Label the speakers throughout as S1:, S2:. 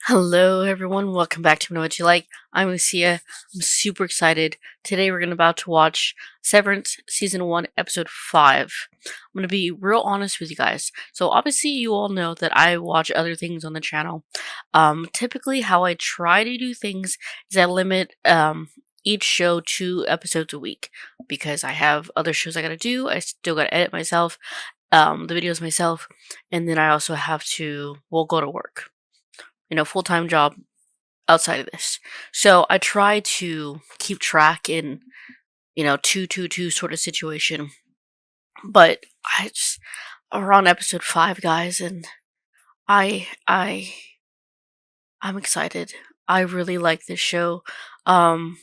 S1: Hello everyone, welcome back to Know What You Like. I'm Lucia. I'm super excited. Today we're about to watch Severance Season 1, Episode 5. I'm going to be real honest with you guys. So obviously you all know that I watch other things on the channel. Typically how I try to do things is I limit each show 2 episodes a week. Because I have other shows I gotta do. I still gotta edit myself, the videos myself. And then I also have to, go to work. Full-time job outside of this. So I try to keep track in, 2 sort of situation. But we're on episode 5, guys, and I I I'm excited. I really like this show. Um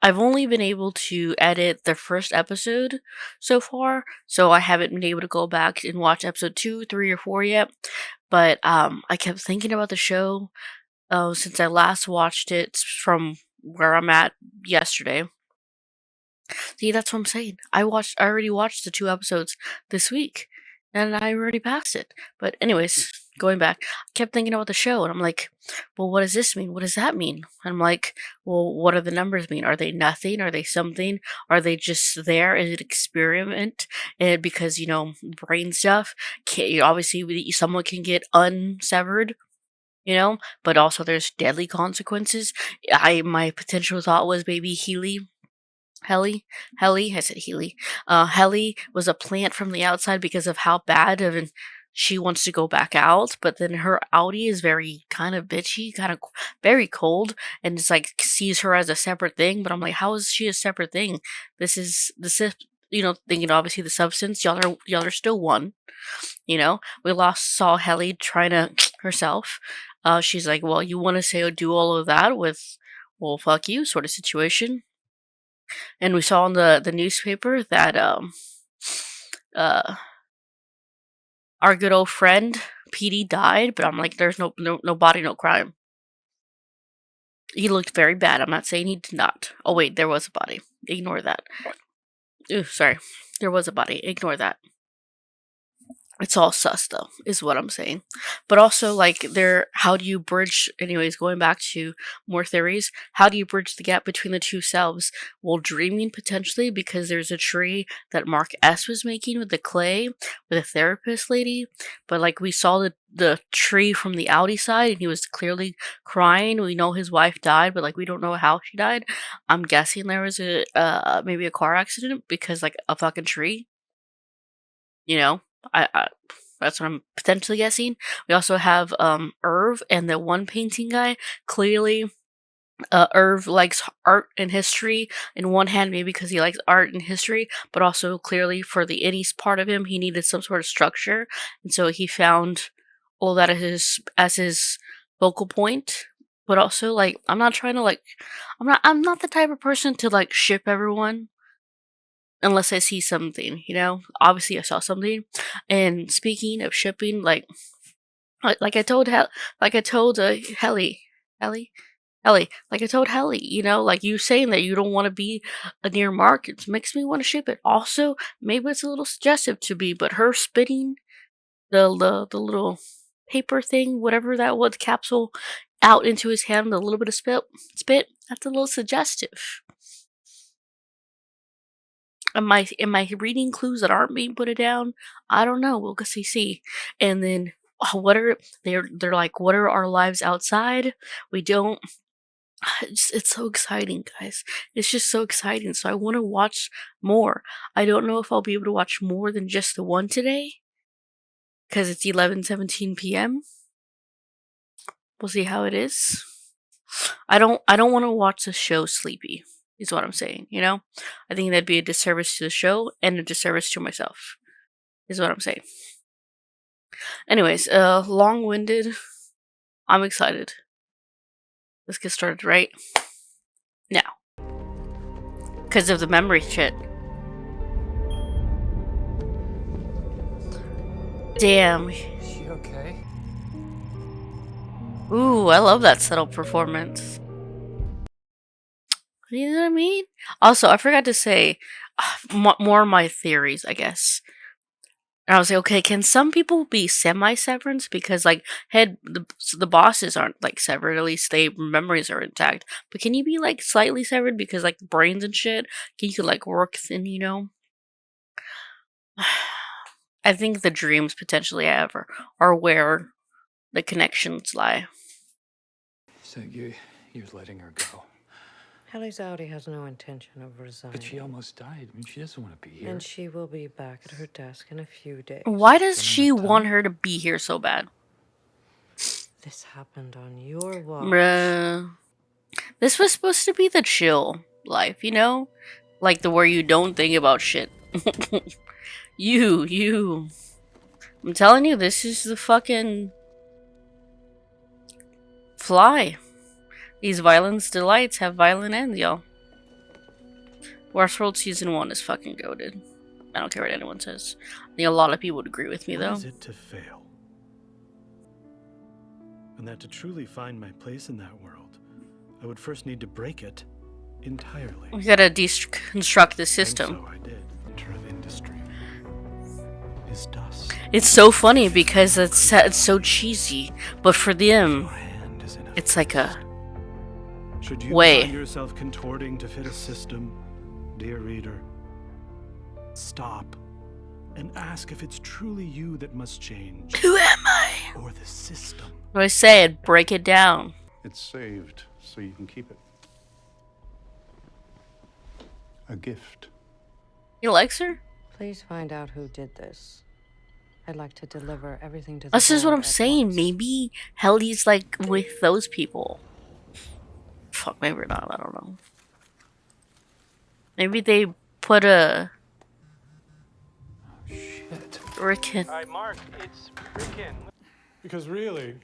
S1: I've only been able to edit the first episode so far, so I haven't been able to go back and watch episode 2, 3, or 4 yet. But I kept thinking about the show since I last watched it from where I'm at yesterday. See, that's what I'm saying. I already watched the 2 episodes this week, and I already passed it. But anyways, going back, I kept thinking about the show, and I'm like, well, what does this mean? What does that mean? And I'm like, well, what do the numbers mean? Are they nothing? Are they something? Are they just there? Is it experiment? And because brain stuff, obviously someone can get unsevered. But also there's deadly consequences. My potential thought was maybe Helly, I said Healy. Helly was a plant from the outside because of how bad of an she wants to go back out, but then her outie is very kind of bitchy, kind of very cold, and it's like sees her as a separate thing. But I'm like, how is she a separate thing? This is thinking obviously the substance. Y'all are still one. We saw Helly trying to herself. She's like, well, you want to say do all of that with, well, fuck you, sort of situation. And we saw in the newspaper that uh our good old friend PD died, but I'm like, there's no body, no crime. He looked very bad. I'm not saying he did not. Oh wait, there was a body. Ignore that. Ooh, sorry. There was a body. Ignore that. It's all sus though, is what I'm saying. But also like how do you bridge, anyways, going back to more theories, how do you bridge the gap between the two selves? Well, dreaming potentially, because there's a tree that Mark S was making with the clay with a therapist lady, but like we saw the tree from the outie side and he was clearly crying. We know his wife died, but like we don't know how she died. I'm guessing there was maybe a car accident because like a fucking tree. I that's what I'm potentially guessing. We also have Irv and the one painting guy. Clearly, Irv likes art and history in one hand, maybe because he likes art and history, but also clearly for the itty part of him, he needed some sort of structure, and so he found all that as his focal point. But also, like, I'm not trying to I'm not the type of person to like ship everyone unless I see something. Obviously, I saw something. And speaking of shipping, like I told Helly, like I told Helly, like you saying that you don't want to be near markets makes me want to ship it. Also, maybe it's a little suggestive to me, but her spitting the little paper thing, whatever that was, capsule out into his hand, a little bit of spit, that's a little suggestive. Am I reading clues that aren't being put down? I don't know. We'll see. And then what are they're like? What are our lives outside? We don't. It's so exciting, guys. It's just so exciting. So I want to watch more. I don't know if I'll be able to watch more than just the one today, because it's 11:17 p.m. We'll see how it is. I don't want to watch the show sleepy. Is what I'm saying. I think that'd be a disservice to the show and a disservice to myself. Is what I'm saying. Anyways, long-winded. I'm excited. Let's get started right now. Because of the memory shit. Damn.
S2: Is she okay?
S1: Ooh, I love that subtle performance. You know what I mean? Also, I forgot to say more of my theories, I guess. And I was like, okay, can some people be semi-severance? Because like the bosses aren't like severed, at least their memories are intact. But can you be like slightly severed because like brains and shit? Can you like work thin, you know? I think the dreams potentially I have are where the connections lie.
S2: So you're letting her go.
S3: Hallie Zowdy has no intention of resigning.
S2: But she almost died. I mean, she doesn't want to be here.
S3: And she will be back at her desk in a few days.
S1: Why does
S2: Don't
S1: she
S2: have time?
S1: want her to be here so bad?
S3: This happened on your watch.
S1: Bruh. This was supposed to be the chill life, you know? Like the where you don't think about shit. You. I'm telling you, this is the fucking fly. These violence delights have violent ends, y'all. Westworld Season 1 is fucking goated. I don't care what anyone says. I think a lot of people would agree with me, though.
S4: What is it to fail? And that to truly find my place in that world, I would first need to break it entirely.
S1: We gotta deconstruct the system.
S4: And so I did enter the industry. Is dust.
S1: It's so funny because it's so cheesy, but for them,
S4: Your hand is in a
S1: it's like a
S4: Should you
S1: way.
S4: find yourself contorting to fit a system, dear reader, stop and ask if it's truly you that must change,
S1: Who am I?
S4: or the system.
S1: What I said, break it down.
S5: It's saved, so you can keep it. A gift.
S1: He likes her?
S3: Please find out who did this. I'd like to deliver everything to the
S1: This is what
S3: board
S1: I'm
S3: at
S1: saying.
S3: once.
S1: Maybe Helly's like with those people. Fuck, maybe not. I don't know. Maybe they put a
S2: Shit.
S1: Rickon.
S6: All right, Mark, it's Rickon.
S7: Because really,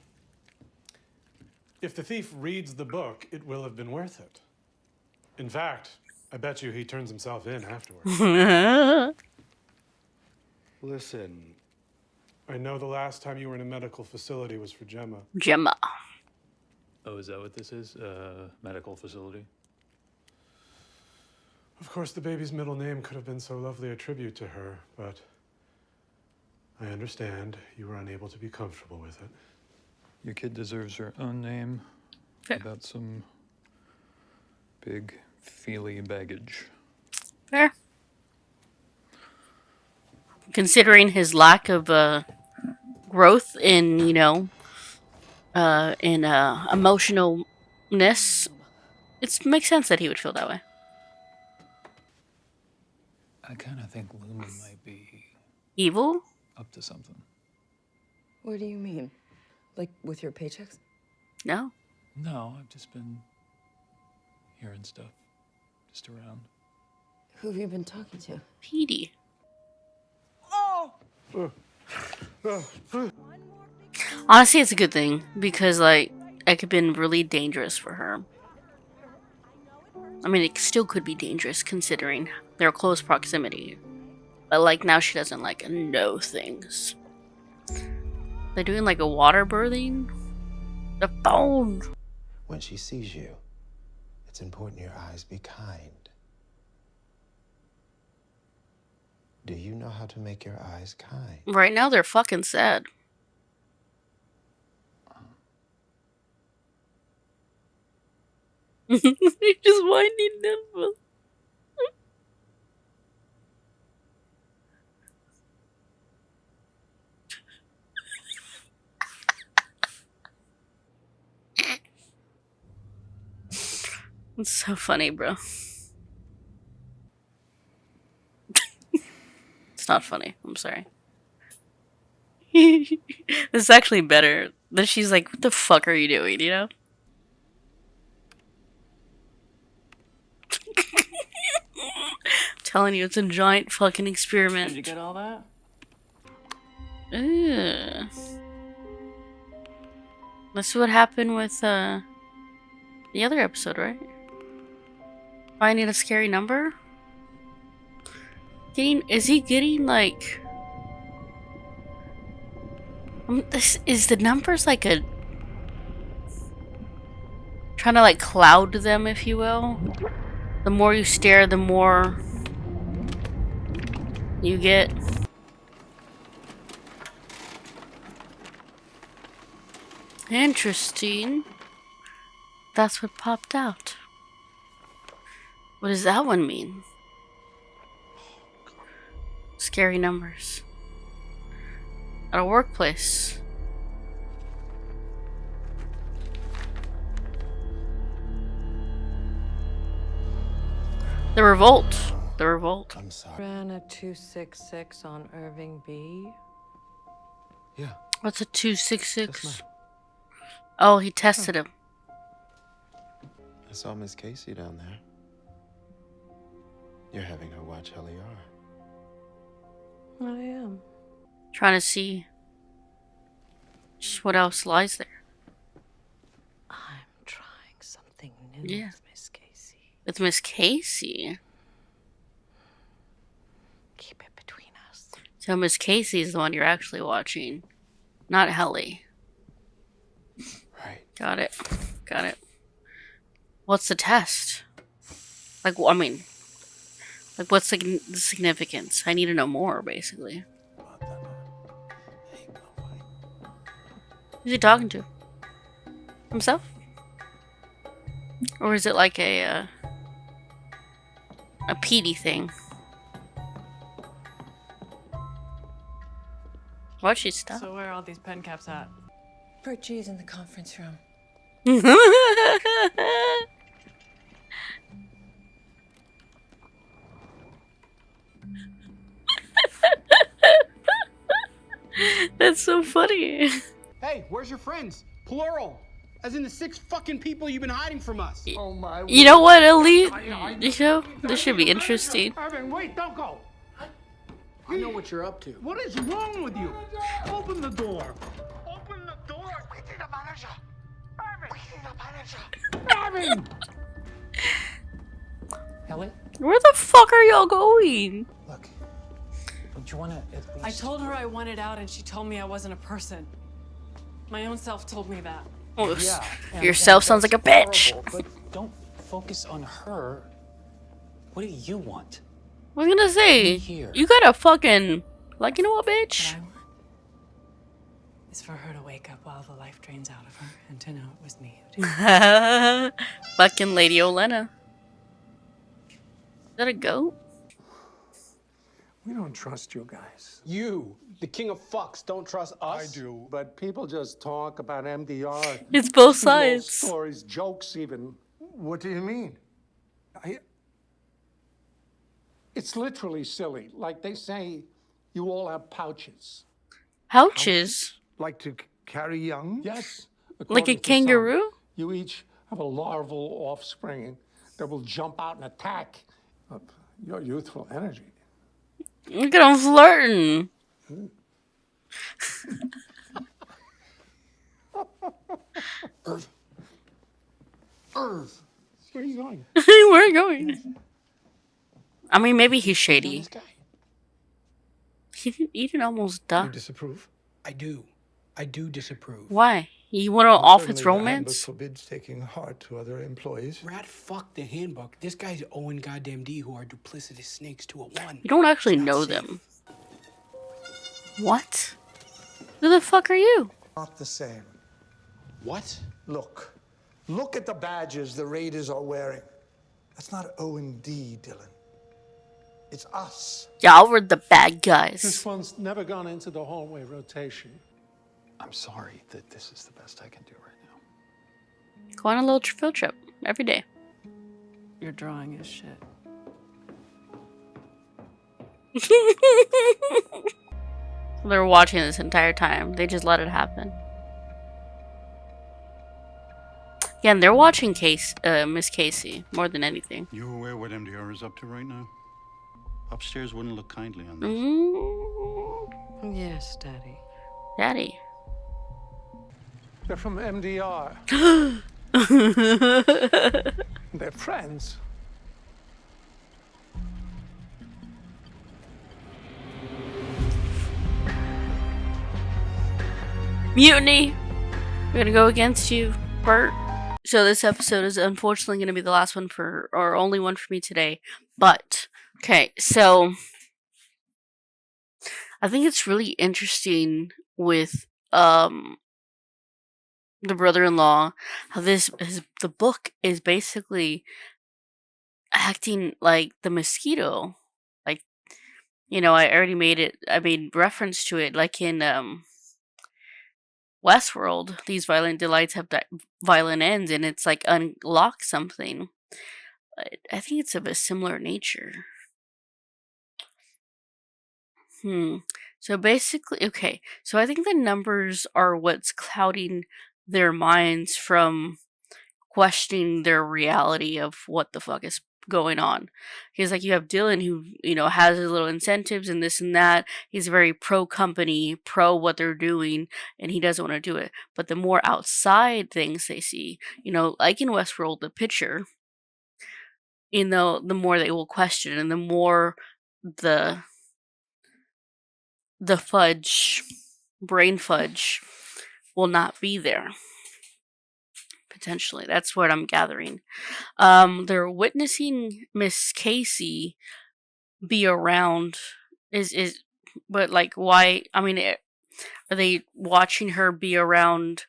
S7: if the thief reads the book, it will have been worth it. In fact, I bet you he turns himself in afterwards. Listen, I know the last time you were in a medical facility was for Gemma.
S1: Gemma.
S2: Oh, is that what this is? Medical facility?
S7: Of course, the baby's middle name could have been so lovely a tribute to her, but I understand you were unable to be comfortable with it.
S2: Your kid deserves her own name.
S1: Fair.
S2: About some big, feely baggage.
S1: Fair. Considering his lack of growth in, you know, in emotionalness, it makes sense that he would feel that way.
S2: I kind of think Lumen might be
S1: Evil?
S2: up to something.
S8: What do you mean? Like with your paychecks?
S1: No.
S2: No, I've just been hearing stuff. Just around.
S8: Who have you been talking to?
S1: Petey. Honestly, it's a good thing because, like, it could have been really dangerous for her. I mean, it still could be dangerous considering their close proximity. But, like, now she doesn't, like, know things. They're doing, like, a water birthing? The phone!
S9: When she sees you, it's important your eyes be kind. Do you know how to make your eyes kind?
S1: Right now, they're fucking sad. You're just winding them. It's so funny, bro. It's not funny. I'm sorry. It's actually better that she's like, what the fuck are you doing, you know? I'm telling you, it's a giant fucking experiment.
S6: Did you get all that?
S1: Ugh. That's what happened with the other episode, right? Finding a scary number? Is he getting like is the numbers like a trying to like cloud them, if you will? The more you stare, the more you get. Interesting. That's what popped out. What does that one mean? Scary numbers. At a workplace. The revolt. The revolt.
S9: I'm sorry.
S3: Ran a 266 on Irving B.
S9: Yeah.
S1: What's a
S9: Just
S1: 266?
S9: now.
S1: Oh, he tested him.
S9: I saw Miss Casey down there. You're having her watch LER.
S3: I am.
S1: Trying to see just what else lies there.
S3: I'm trying something new
S1: Yeah.
S3: with Miss Casey.
S1: With Miss Casey.
S3: Keep it between us.
S1: So Miss Casey is the one you're actually watching, not Helly.
S9: Right.
S1: Got it. Got it. What's the test? Like, I mean, like, what's the significance? I need to know more, basically. Who's he talking to? Himself? Or is it like a PD thing? Why'd she stop?
S6: So where are all these pen caps at?
S8: Virtue is in the conference room.
S1: That's so funny.
S10: Hey, where's your friends? Plural. As in the 6 fucking people you've been hiding from us.
S9: Oh my.
S1: You know what, Elite? You know, this should be interesting.
S10: Irving, wait, don't go. I know what you're up to. What is wrong with you? Open the door. Open the door. We need a manager. Irving. We need a manager. Irving.
S11: Ellie,
S1: Where the fuck are y'all going?
S11: look. Don't you want to at least...
S6: I told her I wanted out and she told me I wasn't a person. My own self told me that.
S1: Oh,
S11: Yeah,
S1: yourself sounds like a bitch.
S11: horrible, but don't focus on her. What do you want?
S1: I was gonna say,
S11: Here.
S1: you gotta fucking, like, you know what,
S6: What
S1: bitch?
S6: I want is for her to wake up while the life drains out of her and to know it was me who did it.
S1: Fucking Lady Olenna. Is that a goat?
S12: We don't trust you guys.
S10: You, the king of fucks, don't trust us?
S12: I do, but people just talk about MDR.
S1: It's both
S12: Little
S1: sides.
S12: stories, jokes even.
S5: What do you mean?
S12: It's literally silly. Like they say, you all have pouches.
S1: Pouches?
S5: Like to carry young?
S12: Yes.
S1: Like a
S12: according to some,
S1: kangaroo?
S12: you each have a larval offspring that will jump out and attack your youthful energy.
S1: Look at him flirting.
S12: Where are you going?
S1: Where are you going? I mean, maybe he's shady.
S10: This guy.
S1: He didn't almost die.
S5: You disapprove?
S10: I do. I do disapprove.
S1: Why? You want to
S5: Well,
S1: off
S5: certainly
S1: its
S5: the handbook
S1: romance?
S5: forbids taking heart to other employees.
S10: Rat, fuck the handbook. This guy's Owen goddamn D who are duplicitous snakes to a 1.
S1: You don't actually
S10: It's not
S1: know
S10: safe.
S1: them. What? Who the fuck are you?
S9: Not the same.
S10: What?
S9: Look. Look at the badges the Raiders are wearing. That's not Owen D, Dylan. It's us.
S1: Y'all were the bad
S12: This
S1: guys.
S12: one's never gone into the hallway rotation.
S2: I'm sorry that this is the best I can do right now.
S1: Go on a little field trip every day.
S6: Your drawing is shit.
S1: They were watching this entire time. They just let it happen. Yeah, and they're watching Miss Casey more than anything.
S5: You aware what MDR is up to right now? Upstairs wouldn't look kindly on this.
S1: Mm,
S3: Yes, Daddy.
S1: Daddy.
S12: They're from MDR. They're friends.
S1: Mutiny! We're gonna go against you, Bert. So this episode is unfortunately gonna be the last one or only one for me today. But, okay, so I think it's really interesting with the brother-in-law, how the book is basically acting like the mosquito. Like, I made reference to it, like in Westworld, these violent delights have violent ends, and it's like unlock something. I think it's of a similar nature. So basically, okay. So I think the numbers are what's clouding their minds from questioning their reality of what the fuck is going on. Because like you have Dylan who, has his little incentives and this and that. He's very pro company, pro what they're doing, and he doesn't want to do it. But the more outside things they see, like in Westworld, the picture, the more they will question and the more the brain fudge will not be there. Potentially. That's what I'm gathering. They're witnessing Miss Casey be around but like why, are they watching her be around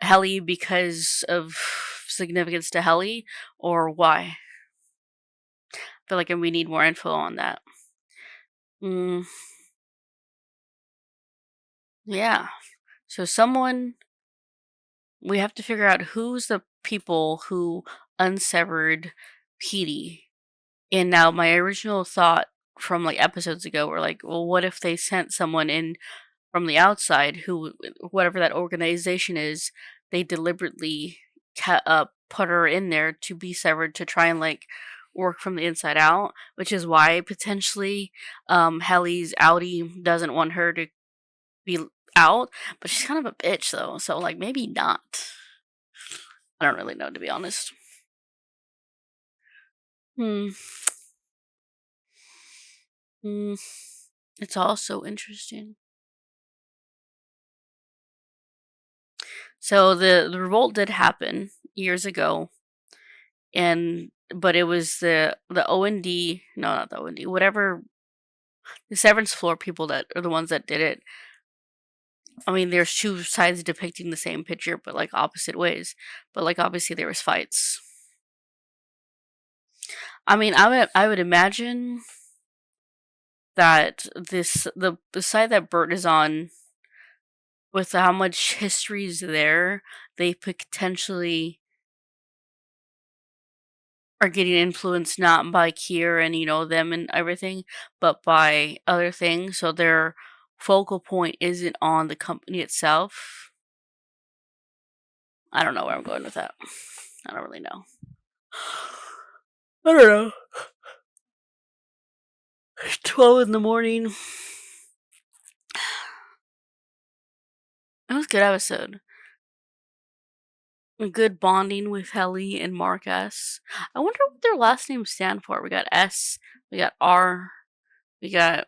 S1: Helly because of significance to Helly, or why? I feel like we need more info on that. Yeah. So we have to figure out who's the people who unsevered Petey. And now my original thought from like episodes ago were like, well, what if they sent someone in from the outside who, whatever that organization is, they deliberately put her in there to be severed to try and like work from the inside out, which is why potentially Helly's outie doesn't want her to be out, but she's kind of a bitch though, so like maybe not. I don't really know, to be honest. It's all so interesting. So the revolt did happen years ago, but it was the OND, no, not the OND, whatever, the Severance floor people that are the ones that did it. There's two sides depicting the same picture, but like opposite ways. But like obviously there was fights. I would imagine that the side that Bert is on, with how much history is there, they potentially are getting influenced not by Kier and them and everything, but by other things. So their focal point isn't on the company itself. I don't know where I'm going with that. I don't really know. I don't know. It's 12 in the morning. It was a good episode. A good bonding with Helly and Mark S. I wonder what their last names stand for. We got S, we got R, we got...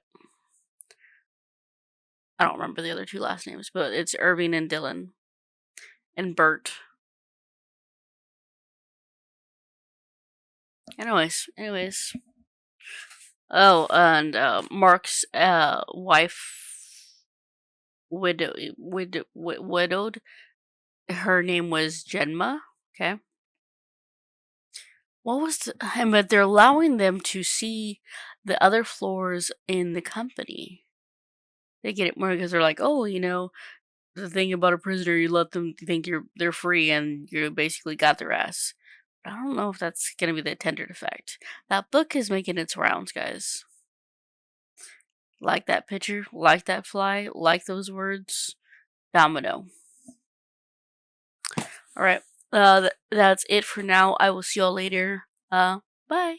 S1: I don't remember the other two last names, but it's Irving and Dylan. And Bert. Anyways. Oh, and Mark's wife, widowed. Her name was Jenma. Okay. But they're allowing them to see the other floors in the company. They get it more because they're like, oh, the thing about a prisoner, you let them think they're free and you basically got their ass. But I don't know if that's gonna be the intended effect. That book is making its rounds, guys. Like that picture, like that fly, like those words. Domino. Alright. That's it for now. I will see y'all later. Bye.